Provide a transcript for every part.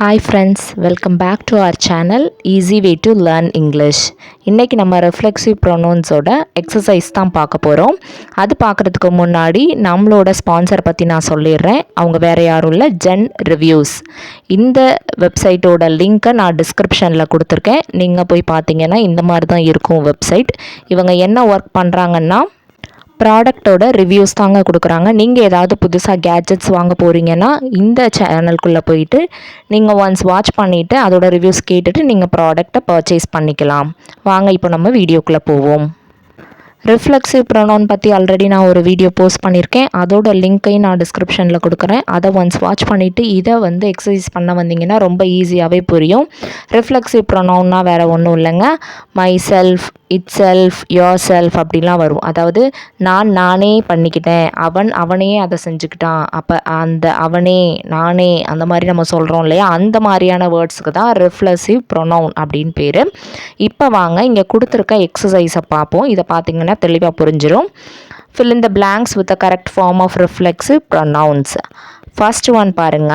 Hi friends, welcome back to our channel Easy Way to Learn English. இன்னைக்கு நம்ம reflexive pronouns ஓட exercise தான் பார்க்க போகிறோம். அது பார்க்குறதுக்கு முன்னாடி நம்மளோட ஸ்பான்சர் பற்றி நான் சொல்லிடுறேன். அவங்க வேறு யாரும் இல்லை, ஜென் ரிவ்யூஸ். இந்த வெப்சைட்டோட லிங்க்கை நான் டிஸ்கிரிப்ஷனில் கொடுத்துருக்கேன். நீங்கள் போய் பார்த்தீங்கன்னா இந்த மாதிரி தான் இருக்கும் வெப்சைட். இவங்க என்ன ஒர்க் பண்ணுறாங்கன்னா ப்ராடக்டோட ரிவ்யூஸ் தாங்க கொடுக்குறாங்க. நீங்கள் ஏதாவது புதுசாக கேட்ஜெட்ஸ் வாங்க போகிறீங்கன்னா இந்த சேனல்குள்ளே போயிட்டு நீங்கள் ஒன்ஸ் வாட்ச் பண்ணிவிட்டு அதோட ரிவ்யூஸ் கேட்டுட்டு நீங்கள் ப்ராடக்டை பர்ச்சேஸ் பண்ணிக்கலாம். வாங்க இப்போ நம்ம வீடியோக்குள்ளே போவோம். ரிஃப்ளெக்சிவ் ப்ரொனவுன் பற்றி ஆல்ரெடி நான் ஒரு வீடியோ போஸ்ட் பண்ணியிருக்கேன். அதோட லிங்க்கையும் நான் டிஸ்கிரிப்ஷனில் கொடுக்குறேன். அதை ஒன்ஸ் வாட்ச் பண்ணிவிட்டு இதை எக்ஸசைஸ் பண்ண வந்தீங்கன்னா ரொம்ப ஈஸியாகவே புரியும். ரிஃப்ளெக்சிவ் ப்ரொனவுன்னா வேறு ஒன்றும் இல்லைங்க. My self, it self, your self அப்படிலாம் வரும். அதாவது நானே பண்ணிக்கிட்டேன், அவனே அதை செஞ்சுக்கிட்டான், அப்போ அந்த அவனே நானே அந்த மாதிரி நம்ம சொல்கிறோம் இல்லையா, அந்த மாதிரியான வேர்ட்ஸுக்கு தான் ரிஃப்ளெக்சிவ் ப்ரொனவுன் அப்படின்னு பேர். இப்போ வாங்க இங்கே கொடுத்துருக்க எக்ஸசைஸை பார்ப்போம். இதை பார்த்தீங்கன்னா தெளிவாக புரிஞ்சிடும். fill in the blanks with the correct form of reflexive pronouns. first one பாருங்க.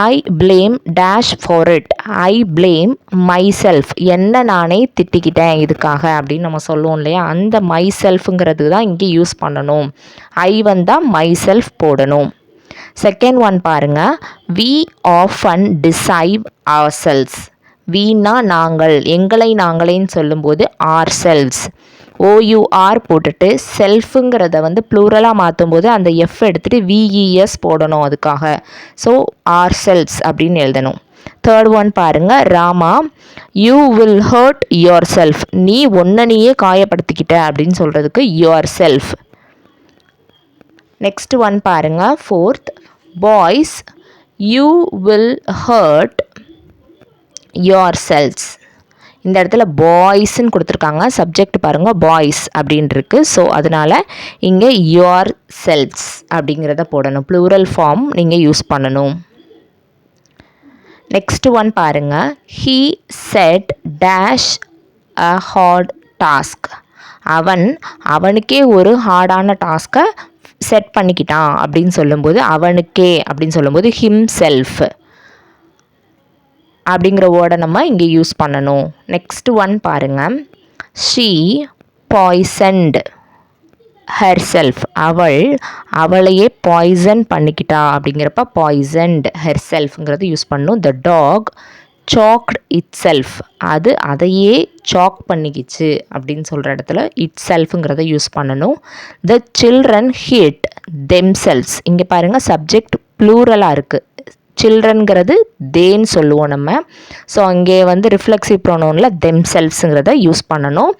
I blame dash for it. I blame myself. என்ன நானே திட்டிக்கிட்டேன் இதுக்காக அப்படின்னு நம்ம சொல்லுவோம் இல்லையா, அந்த myselfங்கிறது தான் இங்கே யூஸ் பண்ணணும். I வந்தால் myself போடணும். செகண்ட் ஒன் பாருங்க. we often deceive ourselves. வீணா நாங்கள், எங்களை நாங்களேன்னு சொல்லும்போது ourselves. OUR போட்டுட்டு செல்ஃபுங்கிறத ப்ளூரலாக மாற்றும் போது அந்த எஃப் எடுத்துகிட்டு VES போடணும் அதுக்காக. ஸோ ourselves அப்படின்னு எழுதணும். தேர்ட் ஒன் பாருங்க. Rama, you will hurt yourself. நீ நீயே காயப்படுத்திக்கிட்ட அப்படின்னு சொல்கிறதுக்கு யுவர் செல்ஃப். நெக்ஸ்ட் ஒன் பாருங்க. Fourth, boys, you will hurt yourselves. இந்த இடத்துல பாய்ஸ்ன்னு கொடுத்துருக்காங்க. சப்ஜெக்ட் பாருங்கள் பாய்ஸ் அப்படின்னு இருக்கு. ஸோ அதனால் இங்கே யுவர் செல்ஸ் அப்படிங்கிறத போடணும். ப்ளூரல் ஃபார்ம் நீங்கள் யூஸ் பண்ணணும். நெக்ஸ்ட் ஒன் பாருங்கள். He set dash a heart task. அவனுக்கே ஒரு ஹார்டான டாஸ்க்கை செட் பண்ணிக்கிட்டான் அப்படின்னு சொல்லும்போது, அவனுக்கே அப்படின்னு சொல்லும்போது ஹிம்செல்ஃப் அப்படிங்கிற வேர்டை நம்ம இங்கே யூஸ் பண்ணணும். நெக்ஸ்ட் ஒன் பாருங்கள். She poisoned herself. அவளையே பாய்சன் பண்ணிக்கிட்டா அப்படிங்கிறப்ப பாய்சன்ட் ஹர் செல்ஃப்ங்கிறது யூஸ் பண்ணணும். The dog soaked itself. அதையே சாக் பண்ணிக்கிச்சு அப்படின்னு சொல்கிற இடத்துல இட் செல்ஃபுங்கிறத யூஸ் பண்ணணும். The children hit themselves. இங்கே பாருங்கள் சப்ஜெக்ட் ப்ளூரலாக இருக்குது. சில்ட்ரன்கிறது தேன்னு சொல்லுவோம் நம்ம. ஸோ அங்கே ரிஃப்ளெக்சிவ் ப்ரொனவுனில் தெம்செல்ஃப்ஸுங்கிறத யூஸ் பண்ணணும்.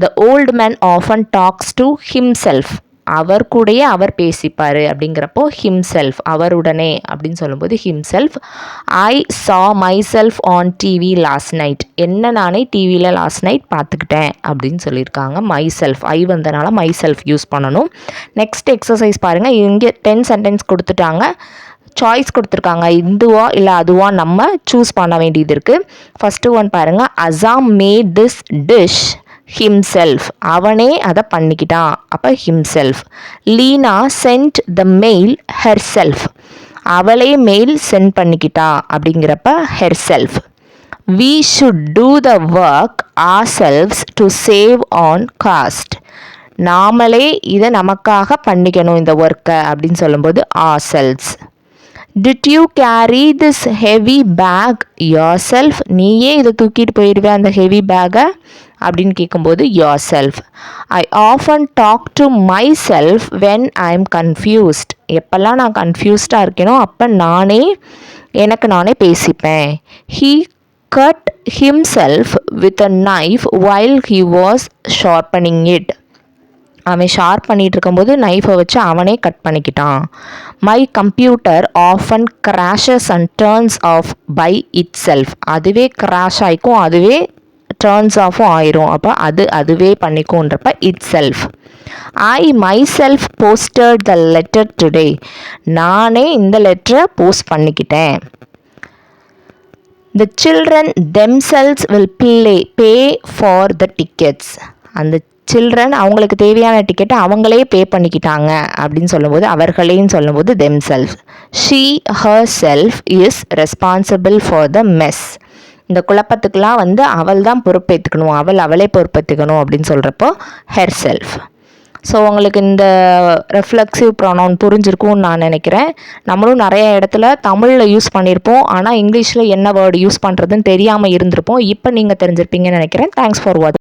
The old man often talks to himself. அவர் கூடயே அவர் பேசிப்பார் அப்படிங்கிறப்போ ஹிம்செல்ஃப், அவருடனே அப்படின்னு சொல்லும்போது ஹிம்செல்ஃப். ஐ சா my self on TV last night. என்ன நானே டிவியில் லாஸ்ட் நைட் பார்த்துக்கிட்டேன் அப்படின்னு சொல்லியிருக்காங்க. மை செல்ஃப், ஐ வந்தனால மை செல்ஃப் யூஸ் பண்ணணும். நெக்ஸ்ட் எக்ஸசைஸ் பாருங்கள். இங்கே 10 சென்டென்ஸ் கொடுத்துட்டாங்க. சாய்ஸ் கொடுத்துருக்காங்க. இதுவா இல்லை அதுவா நம்ம சூஸ் பண்ண வேண்டியது இருக்குது. ஃபஸ்ட்டு ஒன் பாருங்கள். Azam made this dish himself. அவனே அதை பண்ணிக்கிட்டான், அப்போ himself. Leena sent the mail herself. அவளே மெயில் சென்ட் பண்ணிக்கிட்டா அப்படிங்கிறப்ப herself. We should do the work ourselves to save on cost. நாமளே இதை நமக்காக பண்ணிக்கணும் இந்த ஒர்க்கை அப்படின்னு சொல்லும்போது ourselves. Did you carry this heavy bag yourself? நீயே இதை தூக்கிட்டு போயிடுவேன் அந்த ஹெவி பேக்கை அப்படின்னு கேட்கும்போது yourself. I often talk to myself when I am confused. எப்போல்லாம் நான் கன்ஃபியூஸ்டாக இருக்கேனோ அப்போ எனக்கு நானே பேசிப்பேன். He cut himself with a knife while he was sharpening it. அவன் ஷார்ப் பண்ணிகிட்டு இருக்கும்போது நைஃபை வச்சு அவனே கட் பண்ணிக்கிட்டான். My computer often crashes and turns off by itself. அதுவே கிராஷ் ஆகிக்கும், அதுவே டர்ன்ஸ் ஆஃபும் ஆயிரும். அப்போ அதுவே பண்ணிக்கும்ன்றப்ப itself. I myself posted the letter today. நானே இந்த லெட்டரை போஸ்ட் பண்ணிக்கிட்டேன். The children themselves will pay for the tickets. அந்த சில்ட்ரன் அவங்களுக்கு தேவையான டிக்கெட்டை அவங்களே பே பண்ணிக்கிட்டாங்க அப்படின்னு சொல்லும்போது, அவர்களேன்னு சொல்லும்போது themselves. She herself is responsible for the mess. இந்த குழப்பத்துக்கெலாம் வந்து அவள் தான் பொறுப்பேற்றுக்கணும், அவளே பொறுப்பேற்றுக்கணும் அப்படின்னு சொல்கிறப்போ herself. ஸோ உங்களுக்கு இந்த ரெஃப்ளெக்சிவ் ப்ரொனவுன் புரிஞ்சிருக்கும்னு நான் நினைக்கிறேன். நம்மளும் நிறைய இடத்துல தமிழில் யூஸ் பண்ணியிருப்போம், ஆனால் இங்கிலீஷில் என்ன வேர்டு யூஸ் பண்ணுறதுன்னு தெரியாமல் இருந்திருப்போம். இப்போ நீங்கள் தெரிஞ்சிருப்பீங்கன்னு நினைக்கிறேன். தேங்க்ஸ் ஃபார் வாட்சிங்.